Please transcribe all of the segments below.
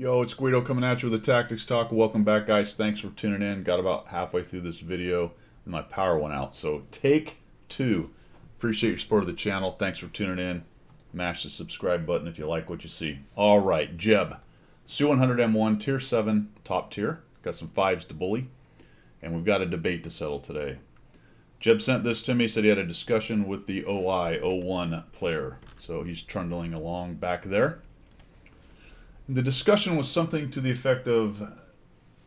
Yo, it's Guido coming at you with a Tactics Talk. Welcome back, guys. Thanks for tuning in. Got about halfway through this video and my power went out. So take two. Appreciate your support of the channel. Thanks for tuning in. Mash the subscribe button if you like what you see. All right, Jeb. Su-100M1, Tier 7, top tier. Got some 5s to bully. And we've got a debate to settle today. Jeb sent this to me, said he had a discussion with the OI-01 player. So he's trundling along back there. The discussion was something to the effect of,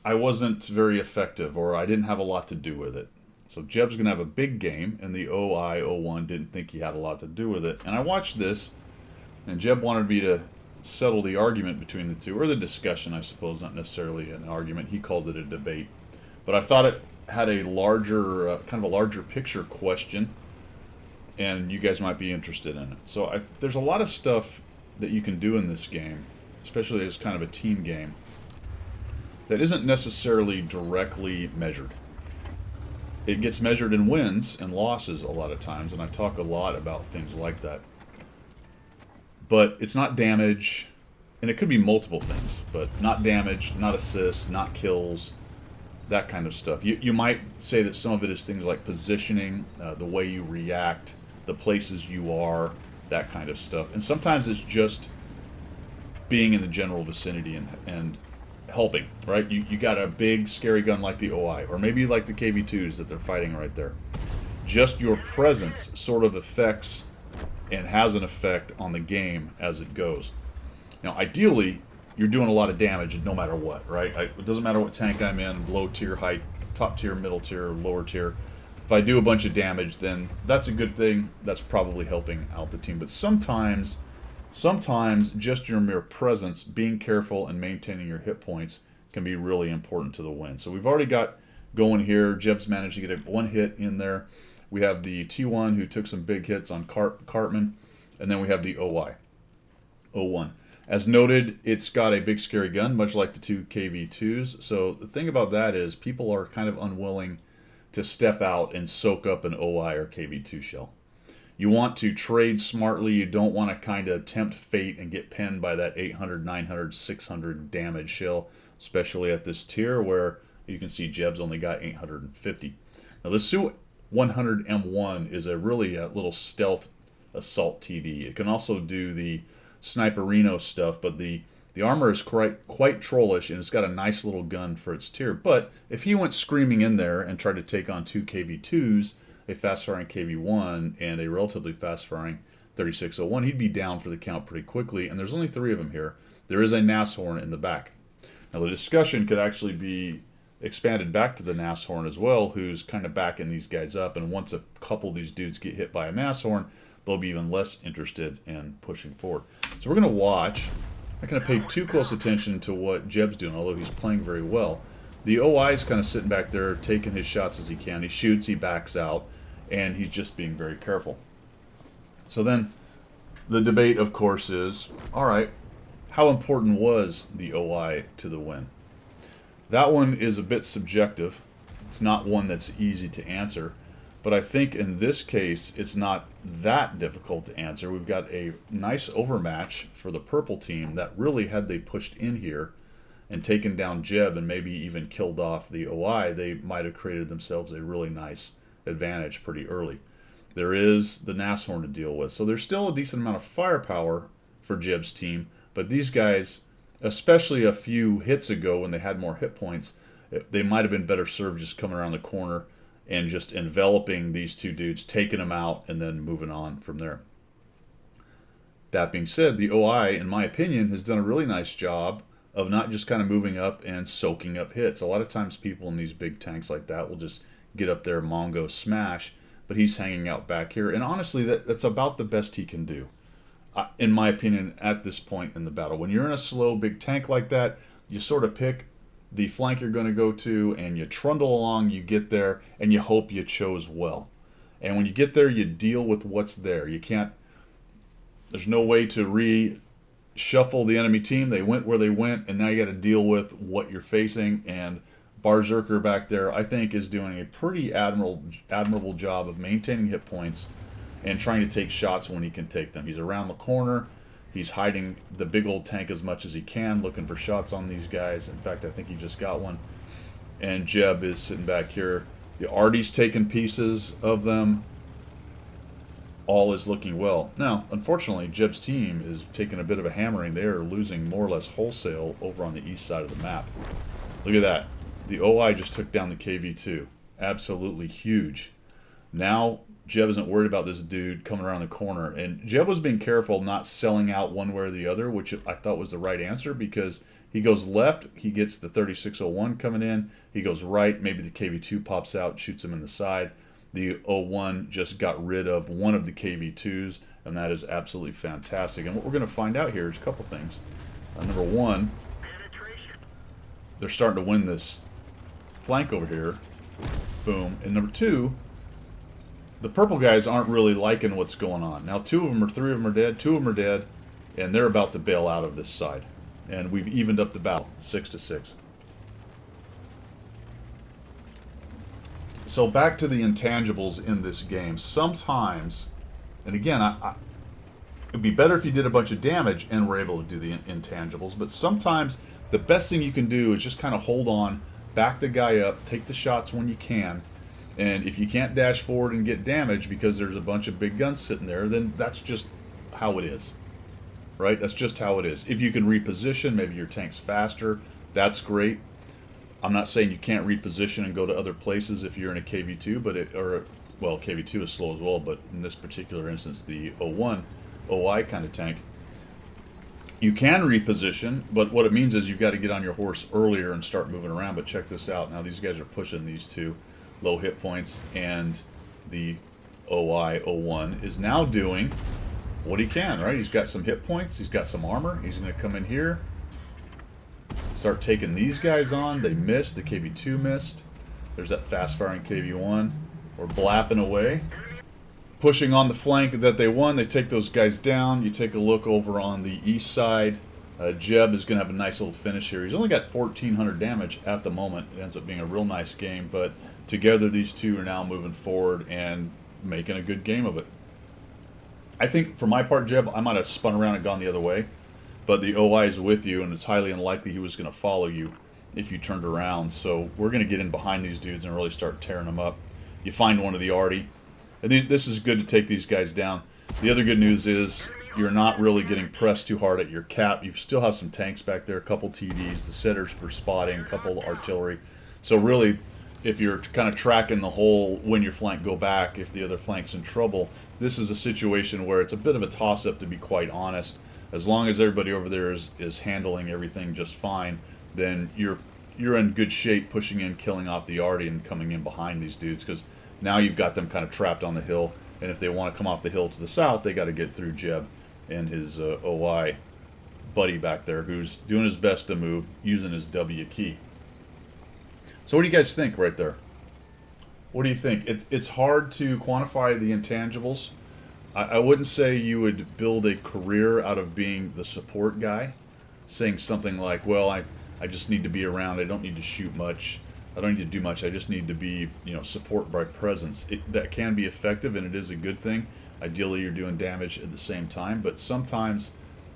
I wasn't very effective, or I didn't have a lot to do with it. So Jeb's going to have a big game, and the OI-01 didn't think he had a lot to do with it. And I watched this, and Jeb wanted me to settle the argument between the two, or the discussion, I suppose, not necessarily an argument. He called it a debate. But I thought it had a larger, kind of a larger picture question, and you guys might be interested in it. So there's a lot of stuff that you can do in this game, especially as kind of a team game, that isn't necessarily directly measured. It gets measured in wins and losses a lot of times, and I talk a lot about things like that. But it's not damage, and it could be multiple things, but not damage, not assists, not kills, that kind of stuff. You might say that some of it is things like positioning, the way you react, the places you are, that kind of stuff. And sometimes it's just being in the general vicinity and helping, right? You got a big scary gun like the OI, or maybe like the KV2s that they're fighting right there. Just your presence sort of affects and has an effect on the game as it goes. Now, ideally, you're doing a lot of damage no matter what, right? It doesn't matter what tank I'm in, low tier, high, top tier, middle tier, lower tier. If I do a bunch of damage, then that's a good thing. That's probably helping out the team. But sometimes just your mere presence, being careful and maintaining your hit points can be really important to the win. So we've already got going here. Jeb's managed to get one hit in there. We have the T1 who took some big hits on Cartman, and then we have the OI-01. As noted, it's got a big scary gun, much like the two KV2s. So the thing about that is people are kind of unwilling to step out and soak up an OI or KV2 shell. You want to trade smartly. You don't want to kind of tempt fate and get pinned by that 800, 900, 600 damage shell, especially at this tier where you can see Jeb's only got 850. Now the Su-100M1 is a really little stealth assault TD. It can also do the Sniperino stuff, but the armor is quite trollish, and it's got a nice little gun for its tier. But if he went screaming in there and tried to take on two KV2s, a fast-firing KV1 and a relatively fast-firing 3601, he'd be down for the count pretty quickly, and there's only 3 of them here. There is a Nashorn in the back. Now the discussion could actually be expanded back to the Nashorn as well, who's kind of backing these guys up, and once a couple of these dudes get hit by a Nashorn, they'll be even less interested in pushing forward. So we're going to watch. I'm not going to pay too close attention to what Jeb's doing, although he's playing very well. The OI is kind of sitting back there, taking his shots as he can. He shoots, he backs out, and he's just being very careful. So then the debate, of course, is, all right, how important was the OI to the win? That one is a bit subjective. It's not one that's easy to answer. But I think in this case, it's not that difficult to answer. We've got a nice overmatch for the purple team that really, had they pushed in here and taken down Jeb and maybe even killed off the OI, they might have created themselves a really nice advantage pretty early. There is the Nashorn to deal with. So there's still a decent amount of firepower for Jeb's team, but these guys, especially a few hits ago when they had more hit points, they might have been better served just coming around the corner and just enveloping these two dudes, taking them out, and then moving on from there. That being said, the OI, in my opinion, has done a really nice job of not just kind of moving up and soaking up hits. A lot of times people in these big tanks like that will just get up there, Mongo, smash, but he's hanging out back here. And honestly, that's about the best he can do, in my opinion, at this point in the battle. When you're in a slow, big tank like that, you sort of pick the flank you're going to go to, and you trundle along, you get there, and you hope you chose well. And when you get there, you deal with what's there. You can't, there's no way to reshuffle the enemy team. They went where they went, and now you got to deal with what you're facing. And Berserker back there, I think, is doing a pretty admirable job of maintaining hit points and trying to take shots when he can take them. He's around the corner. He's hiding the big old tank as much as he can, looking for shots on these guys. In fact, I think he just got one. And Jeb is sitting back here. The Artie's taking pieces of them. All is looking well. Now, unfortunately, Jeb's team is taking a bit of a hammering. They are losing more or less wholesale over on the east side of the map. Look at that. The OI just took down the KV-2. Absolutely huge. Now, Jeb isn't worried about this dude coming around the corner. And Jeb was being careful not selling out one way or the other, which I thought was the right answer, because he goes left, he gets the 3601 coming in. He goes right, maybe the KV-2 pops out, shoots him in the side. The 01 just got rid of one of the KV-2s, and that is absolutely fantastic. And what we're going to find out here is a couple things. Number one, they're starting to win this flank over here. Boom. And number two, the purple guys aren't really liking what's going on. Now, three of them are dead, two of them are dead, and they're about to bail out of this side. And we've evened up the battle, 6-6. So back to the intangibles in this game. Sometimes, and again, it'd be better if you did a bunch of damage and were able to do the intangibles, but sometimes the best thing you can do is just kind of hold on, back the guy up, take the shots when you can, and if you can't dash forward and get damage because there's a bunch of big guns sitting there, then that's just how it is. Right? That's just how it is. If you can reposition, maybe your tank's faster, that's great. I'm not saying you can't reposition and go to other places if you're in a KV-2, well, KV-2 is slow as well, but in this particular instance, the 01, OI kind of tank, you can reposition, but what it means is you've got to get on your horse earlier and start moving around. But check this out. Now these guys are pushing these two low hit points, and the OI 01 is now doing what he can, right? He's got some hit points, he's got some armor, he's going to come in here, start taking these guys on. They missed, the KV-2 missed. There's that fast firing KV-1. We're blapping away. Pushing on the flank that they won, they take those guys down. You take a look over on the east side. Jeb is going to have a nice little finish here. He's only got 1,400 damage at the moment. It ends up being a real nice game, but together these two are now moving forward and making a good game of it. I think, for my part, Jeb, I might have spun around and gone the other way, but the OI is with you, and it's highly unlikely he was going to follow you if you turned around. So we're going to get in behind these dudes and really start tearing them up. You find one of the Artie, and this is good to take these guys down. The other good news is you're not really getting pressed too hard at your cap. You still have some tanks back there, a couple TDs, the setters for spotting, a couple artillery. So really, if you're kind of tracking the whole when your flank go back, if the other flank's in trouble, this is a situation where it's a bit of a toss-up, to be quite honest. As long as everybody over there is handling everything just fine, then you're in good shape pushing in, killing off the Artie, and coming in behind these dudes, because now you've got them kind of trapped on the hill, and if they want to come off the hill to the south, they got to get through Jeb and his OI buddy back there, who's doing his best to move, using his W key. So what do you guys think right there? What do you think? It's hard to quantify the intangibles. I wouldn't say you would build a career out of being the support guy, saying something like, well, I just need to be around, I don't need to shoot much, I don't need to do much, I just need to be, support by presence. That can be effective, and it is a good thing. Ideally, you're doing damage at the same time, but sometimes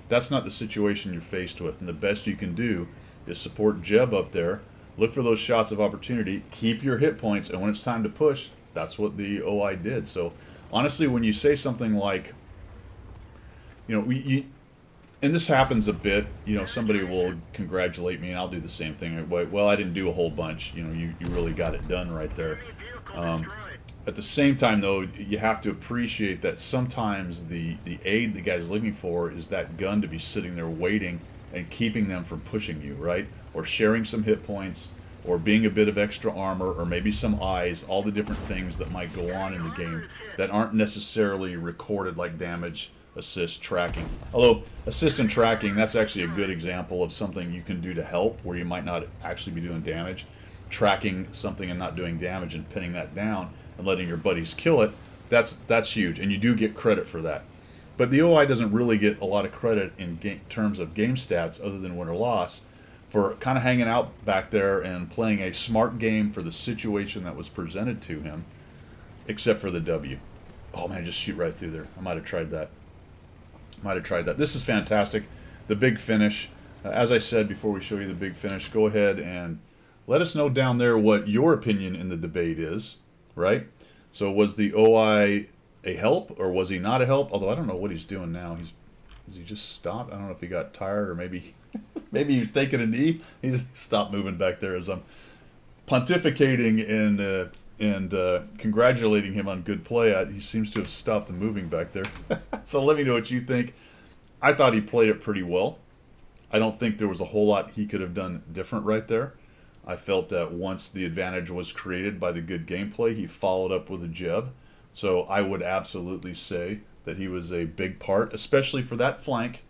that's not the situation you're faced with, and the best you can do is support Jeb up there, look for those shots of opportunity, keep your hit points, and when it's time to push, that's what the OI did. So honestly, when you say something like, and this happens a bit, somebody will congratulate me, and I'll do the same thing. Well, I didn't do a whole bunch. You really got it done right there. At the same time, though, you have to appreciate that sometimes the aid the guy's looking for is that gun to be sitting there waiting and keeping them from pushing you, right? Or sharing some hit points, or being a bit of extra armor, or maybe some eyes, all the different things that might go on in the game that aren't necessarily recorded, like damage, assist, tracking. Although assist and tracking, that's actually a good example of something you can do to help where you might not actually be doing damage. Tracking something and not doing damage and pinning that down and letting your buddies kill it, that's huge, and you do get credit for that. But the OI doesn't really get a lot of credit in terms of game stats other than win or loss for kind of hanging out back there and playing a smart game for the situation that was presented to him, except for the W. Oh man, just shoot right through there. I might have tried that. Might have tried that. This is fantastic. The big finish. As I said before we show you the big finish, go ahead and let us know down there what your opinion in the debate is, right? So was the OI a help or was he not a help? Although I don't know what he's doing now. Has he just stopped? I don't know if he got tired or maybe maybe he was taking a knee. He just stopped moving back there as I'm pontificating and congratulating him on good play. He seems to have stopped moving back there. So let me know what you think. I thought he played it pretty well. I don't think there was a whole lot he could have done different right there. I felt that once the advantage was created by the good gameplay, he followed up with a jeb. So I would absolutely say that he was a big part, especially for that flank.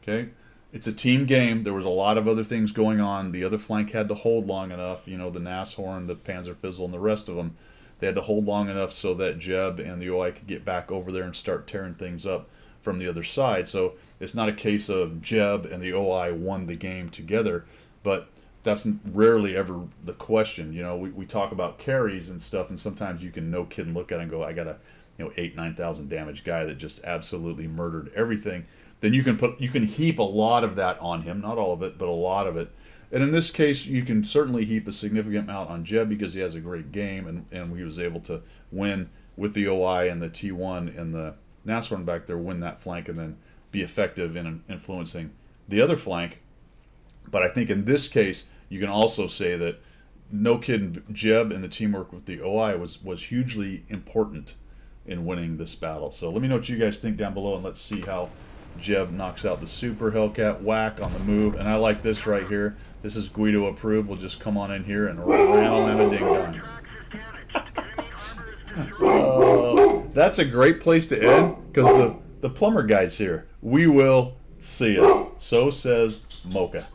Okay, it's a team game. There was a lot of other things going on. The other flank had to hold long enough. You know, the Nashorn, the Panzerfizzle, and the rest of them. They had to hold long enough so that Jeb and the OI could get back over there and start tearing things up from the other side. So it's not a case of Jeb and the OI won the game together, but that's rarely ever the question. You know, we talk about carries and stuff, and sometimes you can no kidding look at it and go, I got a 8,000-9,000 damage guy that just absolutely murdered everything. Then you can heap a lot of that on him, not all of it, but a lot of it. And in this case, you can certainly heap a significant amount on Jeb because he has a great game, and he was able to win with the OI and the T1 and the Nashorn back there, win that flank, and then be effective in influencing the other flank. But I think in this case, you can also say that, no kidding, Jeb and the teamwork with the OI was hugely important in winning this battle. So let me know what you guys think down below, and let's see how Jeb knocks out the Super Hellcat. Whack on the move. And I like this right here. This is Guido approved. We'll just come on in here and ram a ding dong. That's a great place to end because the plumber guy's here. We will see ya. So says Mocha.